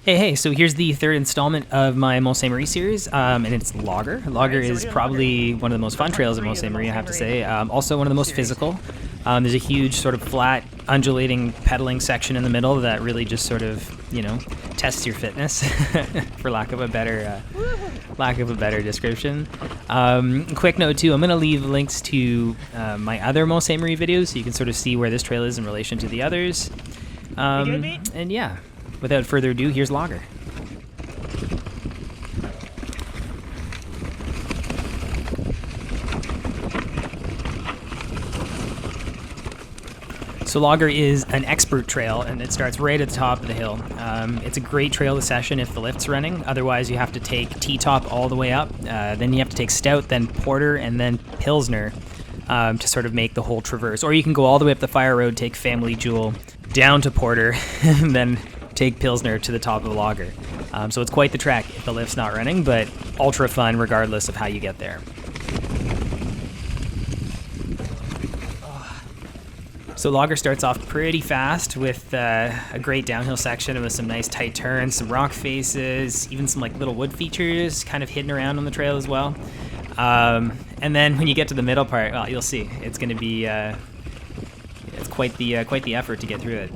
Hey, so here's the third installment of my Mont Ste Marie series, and it's Lager. Lager is probably one of the most fun trails at Mont Ste Marie, I have to say. Also one of the most physical. There's a huge sort of flat, undulating pedaling section in the middle that really just sort of, tests your fitness, for lack of a better description. Quick note too, I'm going to leave links to my other Mont Ste Marie videos so you can sort of see where this trail is in relation to the others. And yeah. Without further ado, here's Lager. So Lager is an expert trail, and it starts right at the top of the hill. It's a great trail to session if the lift's running. Otherwise, you have to take T-top all the way up. Then you have to take Stout, then Porter, and then Pilsner to sort of make the whole traverse. Or you can go all the way up the Fire Road, take Family Jewel, down to Porter, and then take Pilsner to the top of the Lager. So it's quite the trek if the lift's not running, but ultra fun regardless of how you get there. So Lager starts off pretty fast with a great downhill section with some nice tight turns, some rock faces, even some like little wood features kind of hidden around on the trail as well. And then when you get to the middle part, well, you'll see it's going to be it's quite the effort to get through it.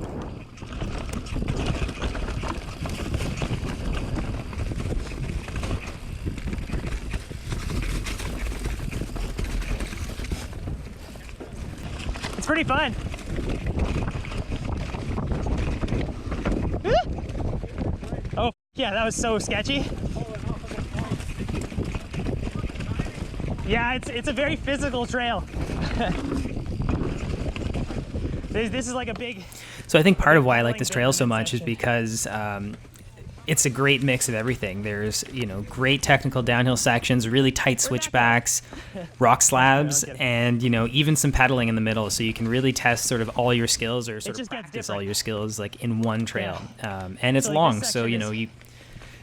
It's pretty fun. Oh, yeah, that was so sketchy. Yeah, it's a very physical trail. This is like a big... So I think part of why I like this trail so much is because it's a great mix of everything. There's, great technical downhill sections, really tight switchbacks, rock slabs, and, even some pedaling in the middle. So you can really test sort of all your skills or sort of practice all your skills like in one trail. And it's long, so,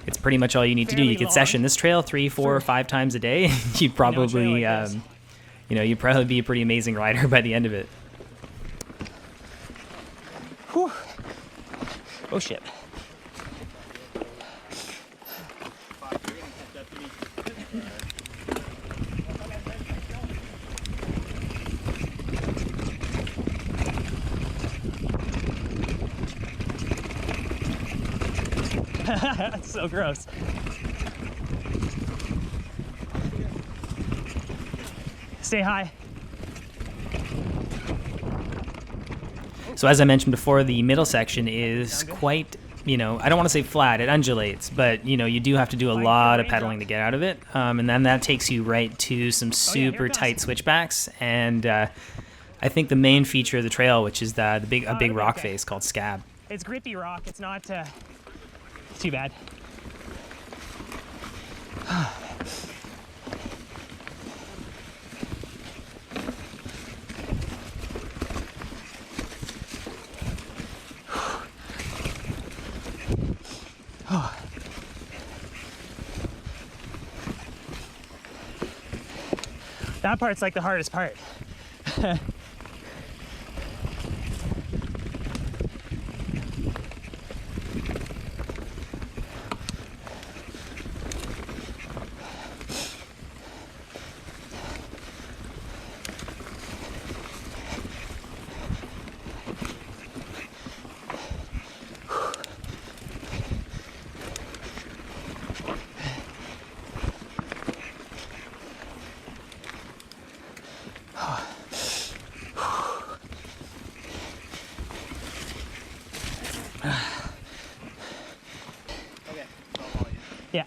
it's pretty much all you need to do. You could session this trail 3, 4, 5 times a day. You'd probably, you'd probably be a pretty amazing rider by the end of it. Whew. Oh, shit. That's so gross. Stay high. So as I mentioned before, the middle section is quite, I don't want to say flat, it undulates, but, you do have to do a lot of pedaling to get out of it. And then that takes you right to some super tight switchbacks. And I think the main feature of the trail, which is a big rock face called Scab. It's grippy rock. It's not too bad. That part's like the hardest part. Yeah.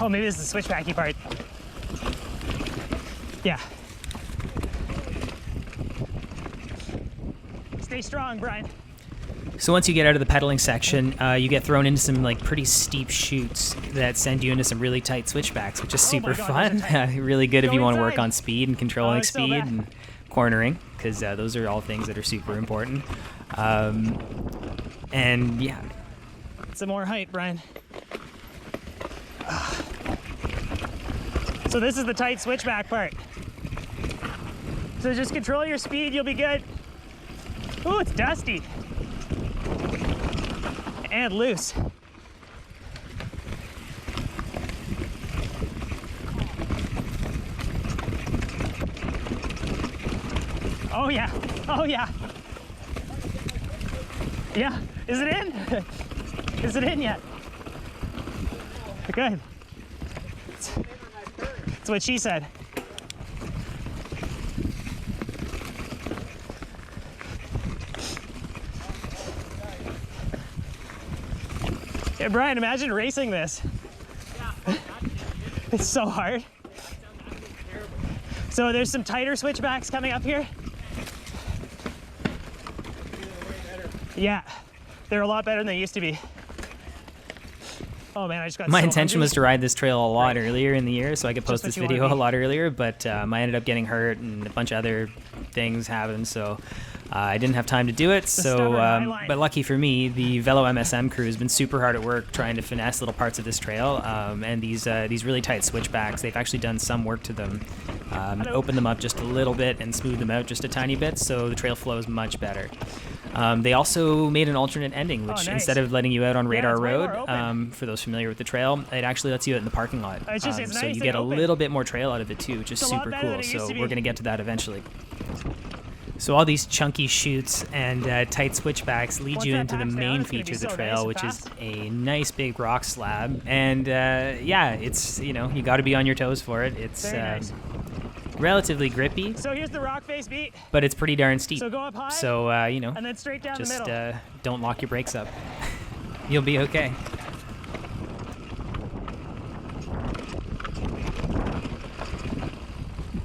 Oh, maybe this is the switchbacky part. Yeah. Stay strong, Brian. So once you get out of the pedaling section, you get thrown into some like pretty steep chutes that send you into some really tight switchbacks, which is super fun. Really good if you want to work on speed and controlling speed and cornering, because those are all things that are super important. And yeah. Some more height, Brian. So this is the tight switchback part. So just control your speed, you'll be good. Ooh, it's dusty. And loose. Oh yeah, oh yeah. Yeah, is it in? Is it in yet? Good. That's what she said. Yeah, Brian, imagine racing this. It's so hard. So there's some tighter switchbacks coming up here. Yeah, they're a lot better than they used to be. Oh man, I just got My so intention hungry. was to ride this trail a lot earlier in the year, so I could post this video a lot earlier, but I ended up getting hurt and a bunch of other things happened, so I didn't have time to do it. So, but lucky for me, the Velo MSM crew has been super hard at work trying to finesse little parts of this trail, and these really tight switchbacks, they've actually done some work to them, opened them up just a little bit and smoothed them out just a tiny bit, so the trail flows much better. They also made an alternate ending, which instead of letting you out on Radar Road, for those familiar with the trail, it actually lets you out in the parking lot. So you get a little bit more trail out of it too, which is super cool. So we're going to get to that eventually. So all these chunky chutes and tight switchbacks lead you into the main feature of the trail, which is a nice big rock slab. And yeah, it's, you know, you got to be on your toes for it. It's relatively grippy. So here's the rock face beat. But it's pretty darn steep. So go up high. So, you know, and then straight down just the middle. don't lock your brakes up. You'll be okay.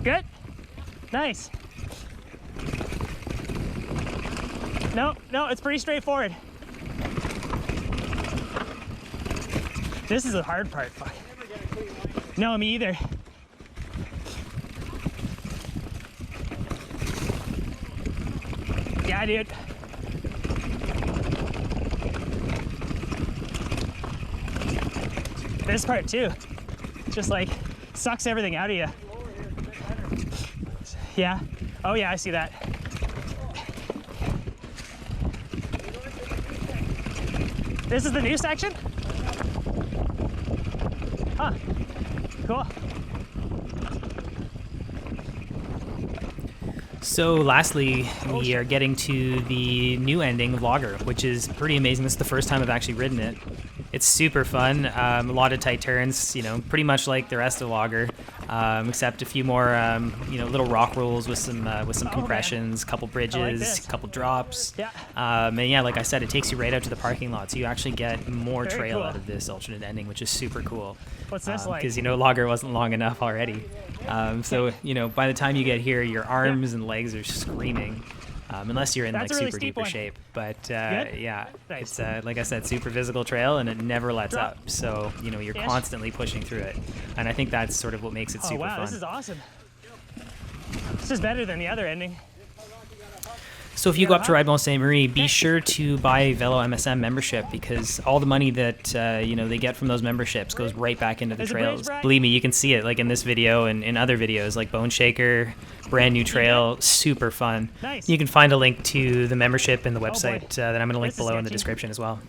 Good? Nice. No, it's pretty straightforward. This is the hard part. Fuck. No, me either. Yeah, dude. This part too. Just like sucks everything out of you. Yeah. Oh yeah, I see that. This is the new section? Huh. Cool. So lastly, we are getting to the new ending of Lager, which is pretty amazing. This is the first time I've actually ridden it. It's super fun, a lot of tight turns, you know, pretty much like the rest of Lager, except a few more, you know, little rock rolls with some compressions, couple bridges, couple drops. Yeah. And yeah, like I said, it takes you right out to the parking lot, so you actually get more trail out of this alternate ending, which is super cool. What's this like? Because, you know, Lager wasn't long enough already. So, you know, by the time you get here, your arms and legs are screaming. Unless you're in like really super duper shape, but yeah, nice. It's like I said, super physical trail, and it never lets up. So you know you're constantly pushing through it, and I think that's sort of what makes it super fun. This is awesome. This is better than the other ending. So if you go up to ride Mont Ste Marie, be sure to buy a Velo MSM membership, because all the money that you know they get from those memberships goes right back into the trails. Believe me, you can see it like in this video and in other videos like Bone Shaker, brand new trail, super fun. Nice. You can find a link to the membership in the website that I'm going to link below in the description as well.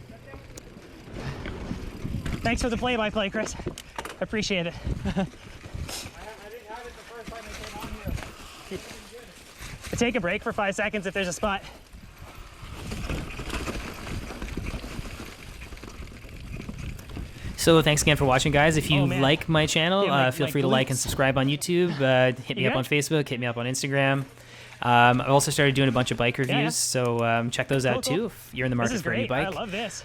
Thanks for the play-by-play, Chris. Appreciate it. Take a break for 5 seconds if there's a spot. So thanks again for watching, guys. If you like my channel, feel free to like and subscribe on YouTube. Hit me up on Facebook, hit me up on Instagram. I've also started doing a bunch of bike reviews, so check those out too if you're in the market for a new bike. I love this.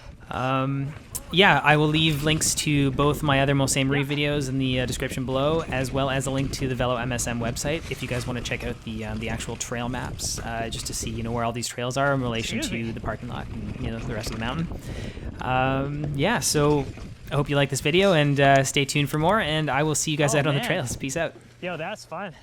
Yeah, I will leave links to both my other Mont Ste Marie videos in the description below, as well as a link to the Velo MSM website if you guys want to check out the actual trail maps, just to see where all these trails are in relation to the parking lot and the rest of the mountain. Yeah, so I hope you like this video and stay tuned for more, and I will see you guys out on the trails. Peace out. Yo, that's fun.